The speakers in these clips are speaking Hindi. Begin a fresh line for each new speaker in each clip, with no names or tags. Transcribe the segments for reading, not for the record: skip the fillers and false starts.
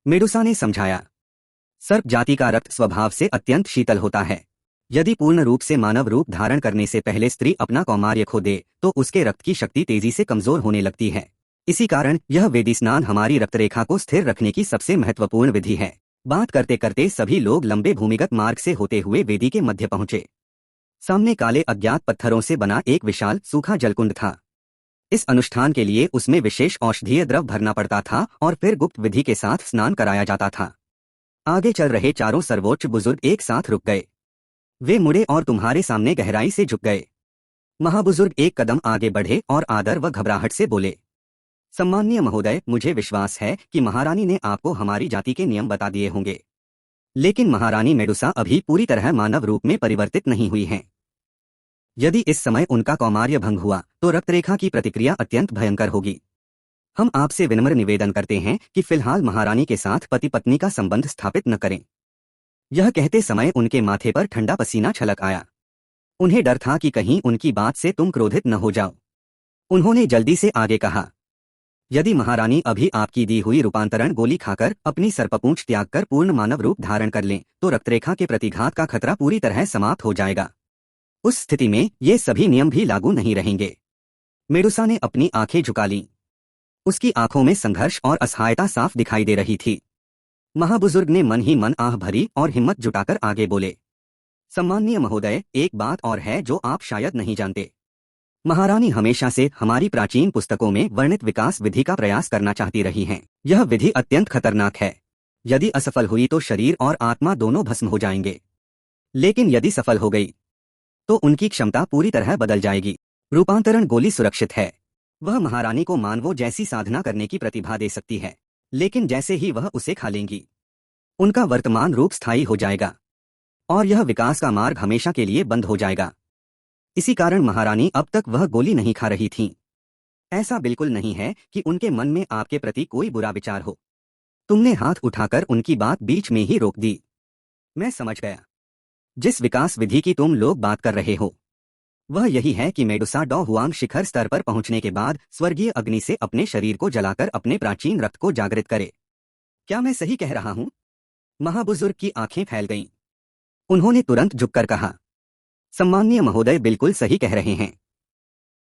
मेडुसा ने समझाया। सर्प जाति का रक्त स्वभाव से अत्यंत शीतल होता है। यदि पूर्ण रूप से मानव रूप धारण करने से पहले स्त्री अपना कौमार्य खो दे तो उसके रक्त की शक्ति तेजी से कमजोर होने लगती है। इसी कारण यह वेदी स्नान हमारी रक्तरेखा को स्थिर रखने की सबसे महत्वपूर्ण विधि है। बात करते करते सभी लोग लंबे भूमिगत मार्ग से होते हुए वेदी के मध्य पहुंचे। सामने काले अज्ञात पत्थरों से बना एक विशाल सूखा जलकुंड था। इस अनुष्ठान के लिए उसमें विशेष औषधीय द्रव भरना पड़ता था और फिर गुप्त विधि के साथ स्नान कराया जाता था। आगे चल रहे चारों सर्वोच्च बुजुर्ग एक साथ रुक गए। वे मुड़े और तुम्हारे सामने गहराई से झुक गए। महाबुजुर्ग एक कदम आगे बढ़े और आदर व घबराहट से बोले, सम्माननीय महोदय, मुझे विश्वास है कि महारानी ने आपको हमारी जाति के नियम बता दिए होंगे, लेकिन महारानी मेडुसा अभी पूरी तरह मानव रूप में परिवर्तित नहीं हुई हैं। यदि इस समय उनका कौमार्य भंग हुआ तो रक्तरेखा की प्रतिक्रिया अत्यंत भयंकर होगी। हम आपसे विनम्र निवेदन करते हैं कि फिलहाल महारानी के साथ पति पत्नी का संबंध स्थापित न करें। यह कहते समय उनके माथे पर ठंडा पसीना छलक आया। उन्हें डर था कि कहीं उनकी बात से तुम क्रोधित न हो जाओ। उन्होंने जल्दी से आगे कहा, यदि महारानी अभी आपकी दी हुई रूपांतरण गोली खाकर अपनी सर्पपूंछ त्याग कर पूर्ण मानव रूप धारण कर लें तो रक्तरेखा के प्रतिघात का खतरा पूरी तरह समाप्त हो जाएगा। उस स्थिति में ये सभी नियम भी लागू नहीं रहेंगे। मेडुसा ने अपनी आंखें झुका लीं। उसकी आंखों में संघर्ष और असहायता साफ दिखाई दे रही थी। महाबुजुर्ग ने मन ही मन आह भरी और हिम्मत जुटाकर आगे बोले, सम्माननीय महोदय, एक बात और है जो आप शायद नहीं जानते। महारानी हमेशा से हमारी प्राचीन पुस्तकों में वर्णित विकास विधि का प्रयास करना चाहती रही हैं। यह विधि अत्यंत खतरनाक है। यदि असफल हुई तो शरीर और आत्मा दोनों भस्म हो जाएंगे, लेकिन यदि सफल हो गई तो उनकी क्षमता पूरी तरह बदल जाएगी। रूपांतरण गोली सुरक्षित है। वह महारानी को मानवों जैसी साधना करने की प्रतिभा दे सकती है, लेकिन जैसे ही वह उसे खा लेंगी उनका वर्तमान रूप स्थायी हो जाएगा और यह विकास का मार्ग हमेशा के लिए बंद हो जाएगा। इसी कारण महारानी अब तक वह गोली नहीं खा रही थीं। ऐसा बिल्कुल नहीं है कि उनके मन में आपके प्रति कोई बुरा विचार हो। तुमने हाथ उठाकर उनकी बात बीच में ही रोक दी। मैं समझ गया। जिस विकास विधि की तुम लोग बात कर रहे हो वह यही है कि मेडुसा डॉ हुआंग शिखर स्तर पर पहुंचने के बाद स्वर्गीय अग्नि से अपने शरीर को जलाकर अपने प्राचीन रक्त को जागृत करे। क्या मैं सही कह रहा हूं? महाबुजुर्ग की आंखें फैल गईं। उन्होंने तुरंत झुककर कहा, सम्माननीय महोदय, बिल्कुल सही कह रहे हैं।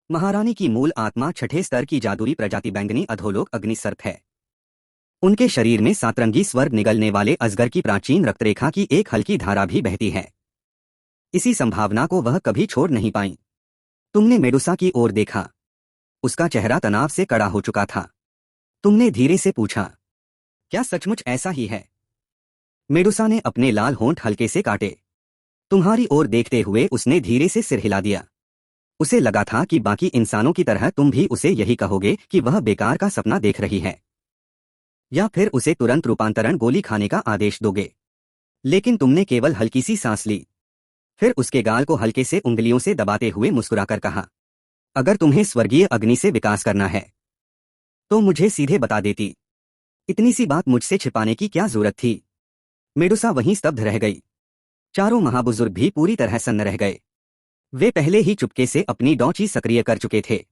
महारानी की मूल आत्मा छठे स्तर की जादुई प्रजाति बैंगनी अधोलोक अग्नि सर्प है। उनके शरीर में सातरंगी स्वर्ग निगलने वाले अजगर की प्राचीन रक्तरेखा की एक हल्की धारा भी बहती है। इसी संभावना को वह कभी छोड़ नहीं पाई। तुमने मेडुसा की ओर देखा। उसका चेहरा तनाव से कड़ा हो चुका था। तुमने धीरे से पूछा, क्या सचमुच ऐसा ही है? मेडुसा ने अपने लाल होंठ हल्के से काटे। तुम्हारी ओर देखते हुए उसने धीरे से सिर हिला दिया। उसे लगा था कि बाकी इंसानों की तरह तुम भी उसे यही कहोगे कि वह बेकार का सपना देख रही है, या फिर उसे तुरंत रूपांतरण गोली खाने का आदेश दोगे। लेकिन तुमने केवल हल्की सी सांस ली, फिर उसके गाल को हल्के से उंगलियों से दबाते हुए मुस्कुराकर कहा, अगर तुम्हें स्वर्गीय अग्नि से विकास करना है तो मुझे सीधे बता देती। इतनी सी बात मुझसे छिपाने की क्या जरूरत थी? मेडुसा वहीं स्तब्ध रह गई। चारों महाबुजुर्ग भी पूरी तरह सन्न रह गए। वे पहले ही चुपके से अपनी डॉची सक्रिय कर चुके थे।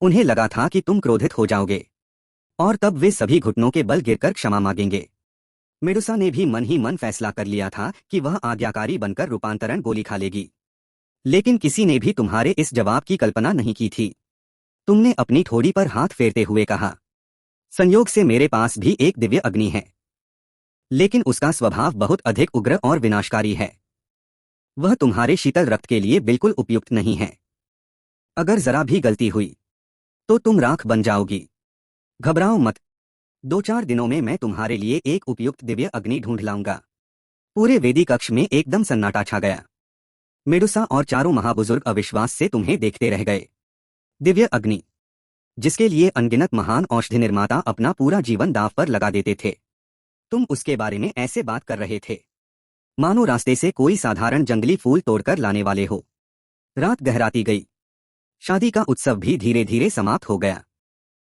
उन्हें लगा था कि तुम क्रोधित हो जाओगे और तब वे सभी घुटनों के बल गिरकर क्षमा मांगेंगे। मेडुसा ने भी मन ही मन फैसला कर लिया था कि वह आज्ञाकारी बनकर रूपांतरण गोली खा लेगी, लेकिन किसी ने भी तुम्हारे इस जवाब की कल्पना नहीं की थी। तुमने अपनी ठोड़ी पर हाथ फेरते हुए कहा, संयोग से मेरे पास भी एक दिव्य अग्नि है, लेकिन उसका स्वभाव बहुत अधिक उग्र और विनाशकारी है। वह तुम्हारे शीतल रक्त के लिए बिल्कुल उपयुक्त नहीं है। अगर जरा भी गलती हुई तो तुम राख बन जाओगी। घबराओ मत। 2-4 दिनों में मैं तुम्हारे लिए एक उपयुक्त दिव्य अग्नि ढूंढ लाऊंगा। पूरे वेदी कक्ष में एकदम सन्नाटा छा गया। मेडुसा और चारों महाबुजुर्ग अविश्वास से तुम्हें देखते रह गए। दिव्य अग्नि, जिसके लिए अनगिनत महान औषधि निर्माता अपना पूरा जीवन दांव पर लगा देते थे, तुम उसके बारे में ऐसे बात कर रहे थे मानो रास्ते से कोई साधारण जंगली फूल तोड़कर लाने वाले हो। रात गहराती गई। शादी का उत्सव भी धीरे धीरे समाप्त हो गया।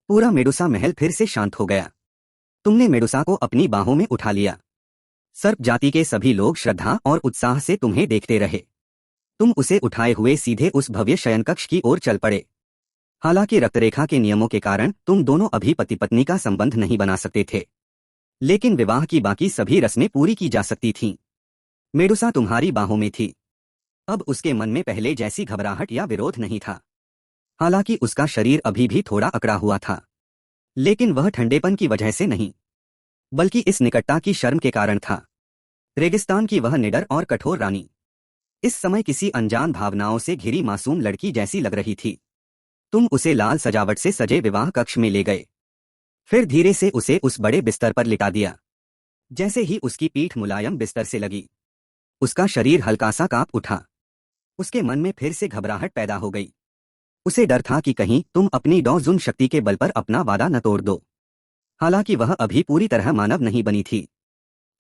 पूरा मेडुसा महल फिर से शांत हो गया। तुमने मेडुसा को अपनी बाहों में उठा लिया। सर्प जाति के सभी लोग श्रद्धा और उत्साह से तुम्हें देखते रहे। तुम उसे उठाए हुए सीधे उस भव्य शयनकक्ष की ओर चल पड़े। हालांकि रक्तरेखा के नियमों के कारण तुम दोनों अभी पति पत्नी का संबंध नहीं बना सकते थे, लेकिन विवाह की बाकी सभी रस्में पूरी की जा सकती थीं। मेडुसा तुम्हारी बाहों में थी। अब उसके मन में पहले जैसी घबराहट या विरोध नहीं था। हालांकि उसका शरीर अभी भी थोड़ा अकड़ा हुआ था, लेकिन वह ठंडेपन की वजह से नहीं, बल्कि इस निकटता की शर्म के कारण था। रेगिस्तान की वह निडर और कठोर रानी इस समय किसी अनजान भावनाओं से घिरी मासूम लड़की जैसी लग रही थी। तुम उसे लाल सजावट से सजे विवाह कक्ष में ले गए, फिर धीरे से उसे उस बड़े बिस्तर पर लिटा दिया। जैसे ही उसकी पीठ मुलायम बिस्तर से लगी, उसका शरीर हल्का सा कांप उठा। उसके मन में फिर से घबराहट पैदा हो गई। उसे डर था कि कहीं तुम अपनी डॉजुन शक्ति के बल पर अपना वादा न तोड़ दो। हालांकि वह अभी पूरी तरह मानव नहीं बनी थी,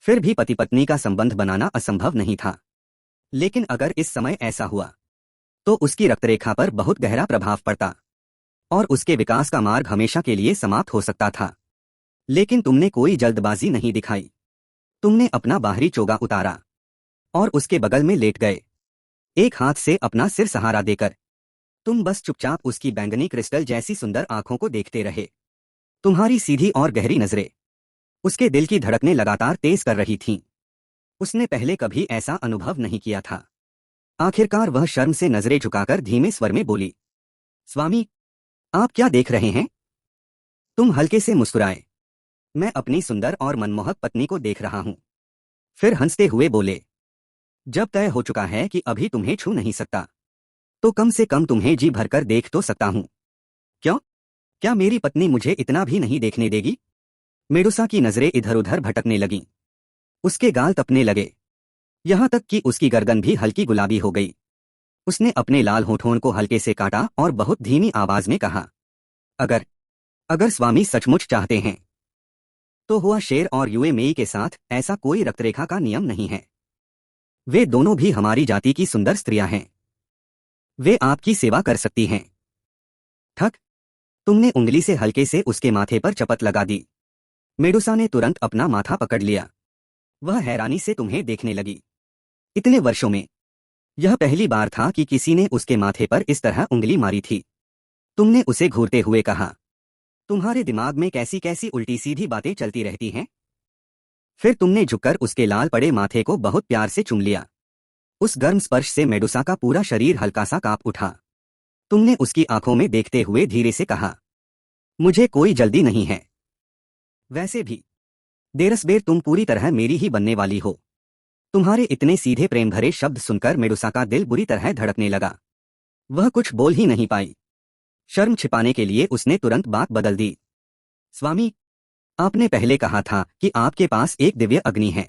फिर भी पति पत्नी का संबंध बनाना असंभव नहीं था। लेकिन अगर इस समय ऐसा हुआ, तो उसकी रक्तरेखा पर बहुत गहरा प्रभाव पड़ता और उसके विकास का मार्ग हमेशा के लिए समाप्त हो सकता था। लेकिन तुमने कोई जल्दबाजी नहीं दिखाई। तुमने अपना बाहरी चोगा उतारा और उसके बगल में लेट गए, एक हाथ से अपना सिर सहारा देकर। तुम बस चुपचाप उसकी बैंगनी क्रिस्टल जैसी सुंदर आंखों को देखते रहे। तुम्हारी सीधी और गहरी नजरें उसके दिल की धड़कनें लगातार तेज कर रही थीं। उसने पहले कभी ऐसा अनुभव नहीं किया था। आखिरकार वह शर्म से नजरें झुकाकर धीमे स्वर में बोली, स्वामी, आप क्या देख रहे हैं? तुम हल्के से मुस्कुराए। मैं अपनी सुंदर और मनमोहक पत्नी को देख रहा हूं। फिर हंसते हुए बोले, जब तय हो चुका है कि अभी तुम्हें छू नहीं सकता, तो कम से कम तुम्हें जी भरकर देख तो सकता हूं। क्यों? क्या मेरी पत्नी मुझे इतना भी नहीं देखने देगी? मेडुसा की नजरें इधर उधर भटकने लगीं। उसके गाल तपने लगे, यहां तक कि उसकी गर्दन भी हल्की गुलाबी हो गई। उसने अपने लाल होठों को हल्के से काटा और बहुत धीमी आवाज में कहा, अगर अगर स्वामी सचमुच चाहते हैं, तो हुआ शेर और युए मेई के साथ ऐसा कोई रक्तरेखा का नियम नहीं है। वे दोनों भी हमारी जाति की सुंदर स्त्रियां हैं। वे आपकी सेवा कर सकती हैं। ठक। तुमने उंगली से हल्के से उसके माथे पर चपत लगा दी। मेडुसा ने तुरंत अपना माथा पकड़ लिया। वह हैरानी से तुम्हें देखने लगी। इतने वर्षों में यह पहली बार था कि किसी ने उसके माथे पर इस तरह उंगली मारी थी। तुमने उसे घूरते हुए कहा, तुम्हारे दिमाग में कैसी कैसी उल्टी सीधी बातें चलती रहती हैं? फिर तुमने झुककर उसके लाल पड़े माथे को बहुत प्यार से चूम लिया। उस गर्म स्पर्श से मेडुसा का पूरा शरीर हल्का सा कांप उठा। तुमने उसकी आंखों में देखते हुए धीरे से कहा, मुझे कोई जल्दी नहीं है। वैसे भी देरसबेर तुम पूरी तरह मेरी ही बनने वाली हो। तुम्हारे इतने सीधे प्रेम भरे शब्द सुनकर मेडुसा का दिल बुरी तरह धड़कने लगा। वह कुछ बोल ही नहीं पाई। शर्म छिपाने के लिए उसने तुरंत बात बदल दी, स्वामी, आपने पहले कहा था कि आपके पास एक दिव्य अग्नि है।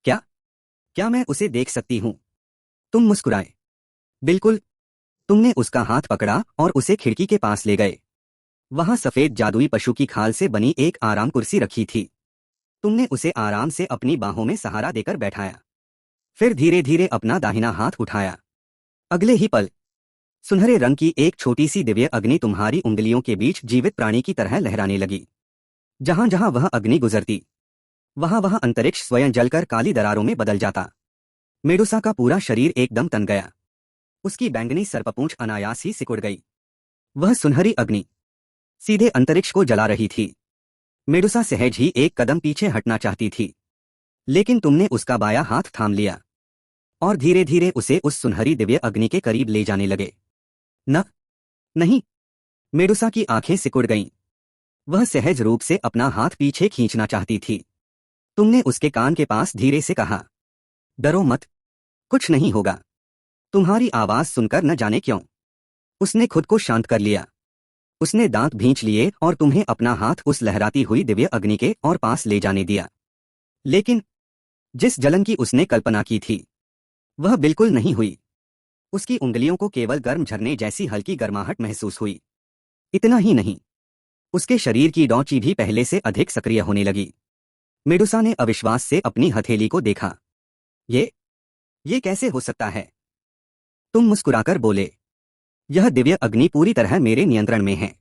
क्या क्या मैं उसे देख सकती हूं? तुम मुस्कुराए। बिल्कुल। तुमने उसका हाथ पकड़ा और उसे खिड़की के पास ले गए। वहां सफेद जादुई पशु की खाल से बनी एक आराम कुर्सी रखी थी। तुमने उसे आराम से अपनी बाहों में सहारा देकर बैठाया। फिर धीरे धीरे अपना दाहिना हाथ उठाया। अगले ही पल सुनहरे रंग की एक छोटी सी दिव्य अग्नि तुम्हारी उंगलियों के बीच जीवित प्राणी की तरह लहराने लगी। जहां जहां वह अग्नि गुजरती, वहां वहां अंतरिक्ष स्वयं जलकर काली दरारों में बदल जाता। मेडुसा का पूरा शरीर एकदम तन गया। उसकी बैंगनी सर्पपूंछ अनायास ही सिकुड़ गई। वह सुनहरी अग्नि सीधे अंतरिक्ष को जला रही थी। मेडुसा सहज ही एक कदम पीछे हटना चाहती थी, लेकिन तुमने उसका बायां हाथ थाम लिया और धीरे धीरे उसे उस सुनहरी दिव्य अग्नि के करीब ले जाने लगे। न, नहीं। मेडुसा की आंखें सिकुड़ गईं। वह सहज रूप से अपना हाथ पीछे खींचना चाहती थी। तुमने उसके कान के पास धीरे से कहा, डरो मत, कुछ नहीं होगा। तुम्हारी आवाज सुनकर न जाने क्यों उसने खुद को शांत कर लिया। उसने दांत भींच लिए और तुम्हें अपना हाथ उस लहराती हुई दिव्य अग्नि के और पास ले जाने दिया। लेकिन जिस जलन की उसने कल्पना की थी, वह बिल्कुल नहीं हुई। उसकी उंगलियों को केवल गर्म झरने जैसी हल्की गर्माहट महसूस हुई। इतना ही नहीं, उसके शरीर की डौची भी पहले से अधिक सक्रिय होने लगी। मेडुसा ने अविश्वास से अपनी हथेली को देखा। ये कैसे हो सकता है? तुम मुस्कुराकर बोले, यह दिव्य अग्नि पूरी तरह मेरे नियंत्रण में है।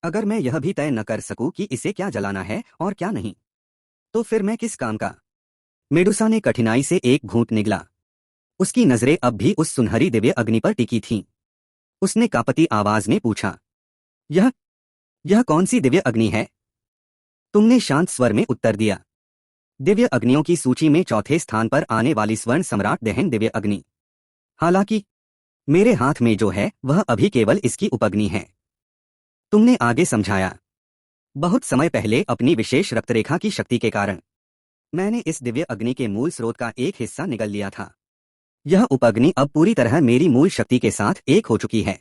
अगर मैं यह भी तय न कर सकूं कि इसे क्या जलाना है और क्या नहीं, तो फिर मैं किस काम का? मेडुसा ने कठिनाई से एक घूंट निगला। उसकी नजरें अब भी उस सुनहरी दिव्य अग्नि पर टिकी थीं। उसने कांपती आवाज में पूछा, यह कौन सी दिव्य अग्नि है? तुमने शांत स्वर में उत्तर दिया। दिव्य अग्नियों की सूची में चौथे स्थान पर आने वाली स्वर्ण सम्राट दहन दिव्य अग्नि। हालांकि मेरे हाथ में जो है वह अभी केवल इसकी उपअग्नि है। तुमने आगे समझाया। बहुत समय पहले अपनी विशेष रक्तरेखा की शक्ति के कारण मैंने इस दिव्य अग्नि के मूल स्रोत का एक हिस्सा निगल लिया था। यह उपअग्नि अब पूरी तरह मेरी मूल शक्ति के साथ एक हो चुकी है।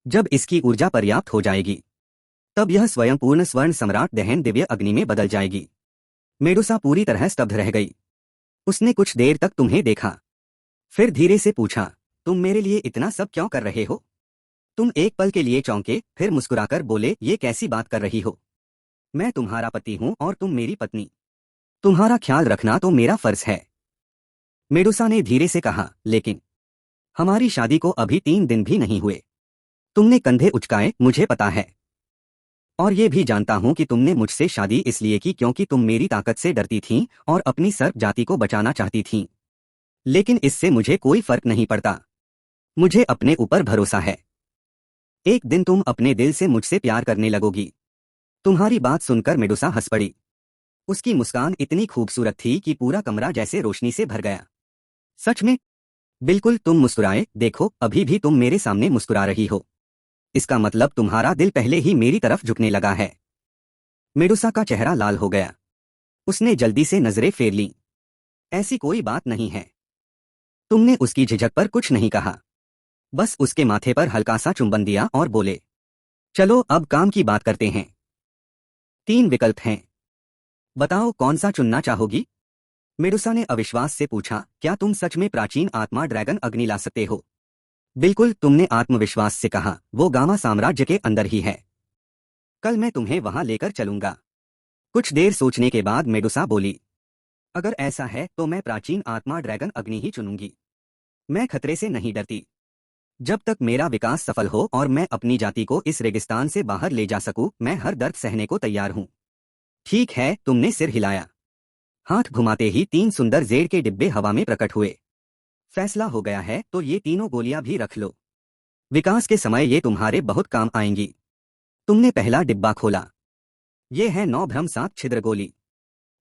जब इसकी ऊर्जा पर्याप्त हो जाएगी तब यह स्वयं पूर्ण स्वर्ण सम्राट दहन दिव्य अग्नि में बदल जाएगी। मेडुसा पूरी तरह स्तब्ध रह गई। उसने कुछ देर तक तुम्हें देखा, फिर धीरे से पूछा, तुम मेरे लिए इतना सब क्यों कर रहे हो? तुम एक पल के लिए चौंके, फिर मुस्कुराकर बोले, ये कैसी बात कर रही हो? मैं तुम्हारा पति हूं और तुम मेरी पत्नी। तुम्हारा ख्याल रखना तो मेरा फर्ज है। मेडुसा ने धीरे से कहा, लेकिन हमारी शादी को अभी 3 दिन भी नहीं हुए। तुमने कंधे उचकाए, मुझे पता है। और ये भी जानता हूं कि तुमने मुझसे शादी इसलिए की क्योंकि तुम मेरी ताकत से डरती थीं और अपनी सर्प जाति को बचाना चाहती थीं। लेकिन इससे मुझे कोई फर्क नहीं पड़ता। मुझे अपने ऊपर भरोसा है। एक दिन तुम अपने दिल से मुझसे प्यार करने लगोगी। तुम्हारी बात सुनकर मेडुसा हंस पड़ी। उसकी मुस्कान इतनी खूबसूरत थी कि पूरा कमरा जैसे रोशनी से भर गया। सच में? बिल्कुल, तुम मुस्कुराए देखो, अभी भी तुम मेरे सामने मुस्कुरा रही हो। इसका मतलब तुम्हारा दिल पहले ही मेरी तरफ झुकने लगा है। मेडुसा का चेहरा लाल हो गया। उसने जल्दी से नजरें फेर लीं। ऐसी कोई बात नहीं है। तुमने उसकी झिझक पर कुछ नहीं कहा, बस उसके माथे पर हल्का सा चुंबन दिया और बोले, चलो अब काम की बात करते हैं। 3 विकल्प हैं, बताओ कौन सा चुनना चाहोगी? मेडुसा ने अविश्वास से पूछा, क्या तुम सच में प्राचीन आत्मा ड्रैगन अग्नि ला सकते हो? बिल्कुल, तुमने आत्मविश्वास से कहा, वो गामा साम्राज्य के अंदर ही है। कल मैं तुम्हें वहां लेकर चलूंगा। कुछ देर सोचने के बाद मेडुसा बोली, अगर ऐसा है तो मैं प्राचीन आत्मा ड्रैगन अग्नि ही चुनूंगी। मैं खतरे से नहीं डरती। जब तक मेरा विकास सफल हो और मैं अपनी जाति को इस रेगिस्तान से बाहर ले जा सकूं, मैं हर दर्द सहने को तैयार हूं। ठीक है, तुमने सिर हिलाया। हाथ घुमाते ही 3 सुंदर जेड के डिब्बे हवा में प्रकट हुए। फैसला हो गया है तो ये तीनों गोलियां भी रख लो। विकास के समय ये तुम्हारे बहुत काम आएंगी। तुमने पहला डिब्बा खोला। ये है 9 भ्रम 7 छिद्र गोली।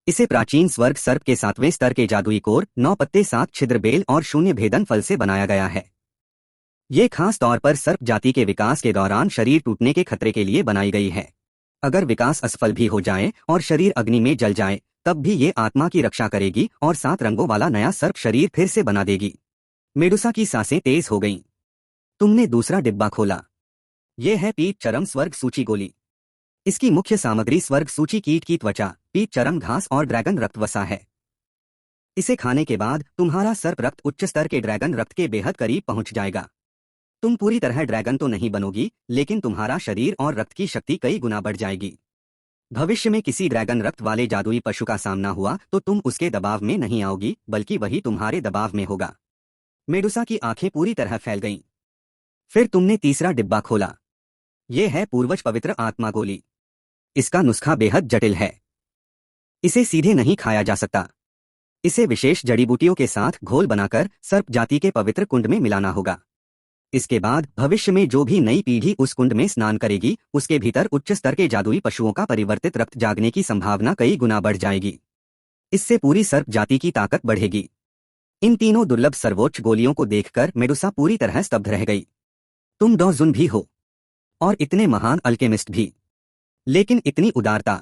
इसे प्राचीन स्वर्ग सर्प के 7वें स्तर के जादुई कोर, 9 पत्ते 7 छिद्र बेल और 0 भेदन फल से बनाया गया है। ये खास तौर पर सर्प जाति के विकास के दौरान शरीर टूटने के खतरे के लिए बनाई गई है। अगर विकास असफल भी हो जाए और शरीर अग्नि में जल जाए तब भी ये आत्मा की रक्षा करेगी और 7 रंगों वाला नया सर्प शरीर फिर से बना देगी। मेडुसा की सांसें तेज हो गईं। तुमने दूसरा डिब्बा खोला। ये है पीत चरम स्वर्ग सूची गोली। इसकी मुख्य सामग्री स्वर्ग सूची कीट की त्वचा, पीत चरम घास और ड्रैगन रक्त वसा है। इसे खाने के बाद तुम्हारा सर्प रक्त उच्च स्तर के ड्रैगन रक्त के बेहद करीब पहुंच जाएगा। तुम पूरी तरह ड्रैगन तो नहीं बनोगी, लेकिन तुम्हारा शरीर और रक्त की शक्ति कई गुना बढ़ जाएगी। भविष्य में किसी ड्रैगन रक्त वाले जादुई पशु का सामना हुआ तो तुम उसके दबाव में नहीं आओगी, बल्कि वही तुम्हारे दबाव में होगा। मेडुसा की आंखें पूरी तरह फैल गईं। फिर तुमने तीसरा डिब्बा खोला। यह है पूर्वज पवित्र आत्मा गोली। इसका नुस्खा बेहद जटिल है। इसे सीधे नहीं खाया जा सकता। इसे विशेष जड़ी बूटियों के साथ घोल बनाकर सर्प जाति के पवित्र कुंड में मिलाना होगा। इसके बाद भविष्य में जो भी नई पीढ़ी उस कुंड में स्नान करेगी, उसके भीतर उच्च स्तर के जादुई पशुओं का परिवर्तित रक्त जागने की संभावना कई गुना बढ़ जाएगी। इससे पूरी सर्प जाति की ताकत बढ़ेगी। इन तीनों दुर्लभ सर्वोच्च गोलियों को देखकर मेडुसा पूरी तरह स्तब्ध रह गई। तुम डॉजुन भी हो और इतने महान अल्केमिस्ट भी, लेकिन इतनी उदारता।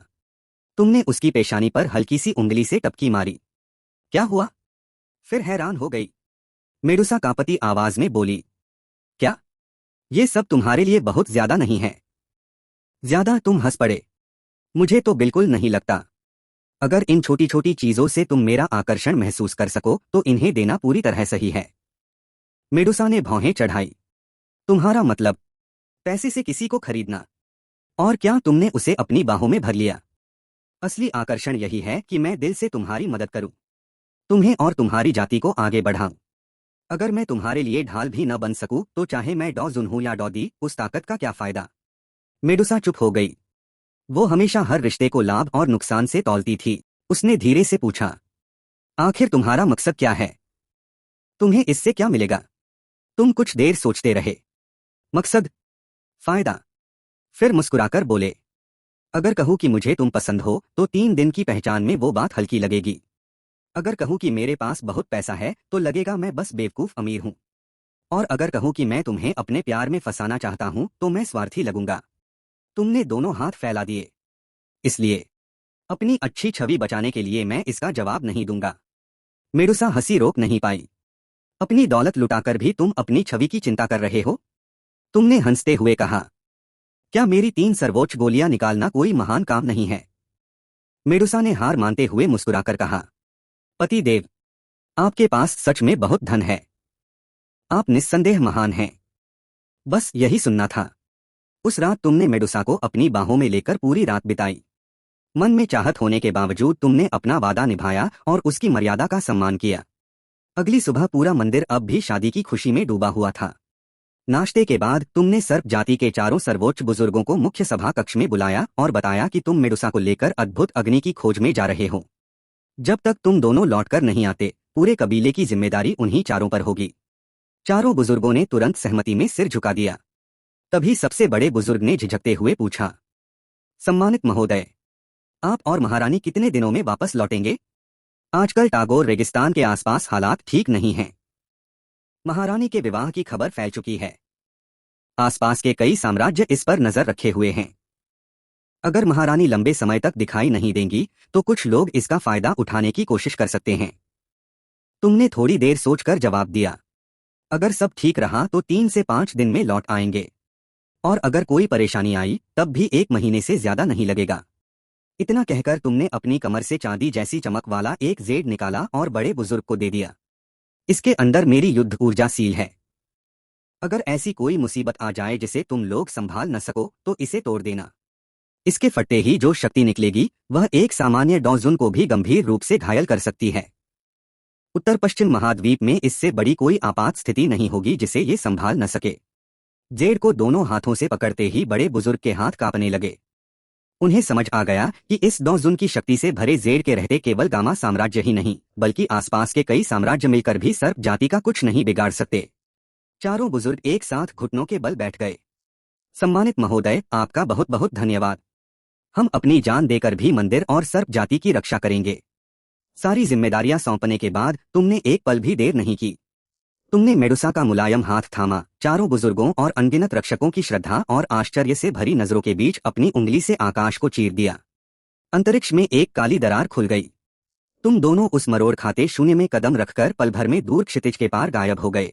तुमने उसकी पेशानी पर हल्की सी उंगली से टपकी मारी। क्या हुआ? फिर हैरान हो गई। मेडुसा कांपती आवाज में बोली, क्या ये सब तुम्हारे लिए बहुत ज्यादा नहीं है? ज्यादा? तुम हंस पड़े। मुझे तो बिल्कुल नहीं लगता। अगर इन छोटी छोटी चीजों से तुम मेरा आकर्षण महसूस कर सको तो इन्हें देना पूरी तरह सही है। मेडुसा ने भौहें चढ़ाई। तुम्हारा मतलब पैसे से किसी को खरीदना? और क्या तुमने उसे अपनी बाहों में भर लिया? असली आकर्षण यही है कि मैं दिल से तुम्हारी मदद करूं, तुम्हें और तुम्हारी जाति को आगे बढ़ाऊं। अगर मैं तुम्हारे लिए ढाल भी न बन सकूं तो चाहे मैं डॉजुन हूं या डॉदी, उस ताकत का क्या फायदा? मेडुसा चुप हो गई। वो हमेशा हर रिश्ते को लाभ और नुकसान से तौलती थी। उसने धीरे से पूछा, आखिर तुम्हारा मकसद क्या है? तुम्हें इससे क्या मिलेगा? तुम कुछ देर सोचते रहे। मकसद? फायदा? फिर मुस्कुराकर बोले, अगर कहूँ कि मुझे तुम पसंद हो तो 3 दिन की पहचान में वो बात हल्की लगेगी। अगर कहूँ कि मेरे पास बहुत पैसा है तो लगेगा मैं बस बेवकूफ अमीर हूँ। और अगर कहूँ कि मैं तुम्हें अपने प्यार में फंसाना चाहता हूँ तो मैं स्वार्थी लगूंगा। तुमने दोनों हाथ फैला दिए। इसलिए अपनी अच्छी छवि बचाने के लिए मैं इसका जवाब नहीं दूंगा। मेडुसा हंसी रोक नहीं पाई। अपनी दौलत लुटाकर भी तुम अपनी छवि की चिंता कर रहे हो? तुमने हंसते हुए कहा। क्या मेरी 3 सर्वोच्च गोलियां निकालना कोई महान काम नहीं है? मेडुसा ने हार मानते हुए मुस्कुराकर कहा। पति देव, आपके पास सच में बहुत धन है। आप निस्संदेह महान हैं। बस यही सुनना था। उस रात तुमने मेडुसा को अपनी बाहों में लेकर पूरी रात बिताई। मन में चाहत होने के बावजूद तुमने अपना वादा निभाया और उसकी मर्यादा का सम्मान किया। अगली सुबह पूरा मंदिर अब भी शादी की खुशी में डूबा हुआ था। नाश्ते के बाद तुमने सर्प जाति के 4 सर्वोच्च बुजुर्गों को मुख्य सभा कक्ष में बुलाया और बताया कि तुम मेडुसा को लेकर अद्भुत अग्नि की खोज में जा रहे हो। जब तक तुम दोनों लौटकर नहीं आते, पूरे कबीले की जिम्मेदारी उन्हीं 4 पर होगी। 4 बुजुर्गों ने तुरंत सहमति में सिर झुका दिया। तभी सबसे बड़े बुजुर्ग ने झिझकते हुए पूछा, सम्मानित महोदय, आप और महारानी कितने दिनों में वापस लौटेंगे? आजकल टागोर रेगिस्तान के आसपास हालात ठीक नहीं हैं। महारानी के विवाह की खबर फैल चुकी है। आसपास के कई साम्राज्य इस पर नजर रखे हुए हैं। अगर महारानी लंबे समय तक दिखाई नहीं देंगी तो कुछ लोग इसका फायदा उठाने की कोशिश कर सकते हैं। तुमने थोड़ी देर सोचकर जवाब दिया, अगर सब ठीक रहा तो 3 से 5 दिन में लौट आएंगे। और अगर कोई परेशानी आई तब भी 1 महीने से ज्यादा नहीं लगेगा। इतना कहकर तुमने अपनी कमर से चांदी जैसी चमक वाला एक जेड निकाला और बड़े बुजुर्ग को दे दिया। इसके अंदर मेरी युद्ध ऊर्जा सील है। अगर ऐसी कोई मुसीबत आ जाए जिसे तुम लोग संभाल न सको तो इसे तोड़ देना। इसके फटते ही जो शक्ति निकलेगी वह एक सामान्य डॉजुन को भी गंभीर रूप से घायल कर सकती है। उत्तर पश्चिम महाद्वीप में इससे बड़ी कोई आपात स्थिति नहीं होगी जिसे ये संभाल न सके। जेड को दोनों हाथों से पकड़ते ही बड़े बुजुर्ग के हाथ कांपने लगे। उन्हें समझ आ गया कि इस डॉजुन की शक्ति से भरे जेड के रहते केवल गामा साम्राज्य ही नहीं बल्कि आसपास के कई साम्राज्य मिलकर भी सर्प जाति का कुछ नहीं बिगाड़ सकते। 4 बुजुर्ग एक साथ घुटनों के बल बैठ गए। सम्मानित महोदय, आपका बहुत बहुत धन्यवाद। हम अपनी जान देकर भी मंदिर और सर्प जाति की रक्षा करेंगे। सारी जिम्मेदारियां सौंपने के बाद तुमने एक पल भी देर नहीं की। तुमने मेडुसा का मुलायम हाथ थामा, 4 बुजुर्गों और अनगिनत रक्षकों की श्रद्धा और आश्चर्य से भरी नजरों के बीच अपनी उंगली से आकाश को चीर दिया। अंतरिक्ष में एक काली दरार खुल गई। तुम दोनों उस मरोड़ खाते शून्य में कदम रखकर पल भर में दूर क्षितिज के पार गायब हो गए।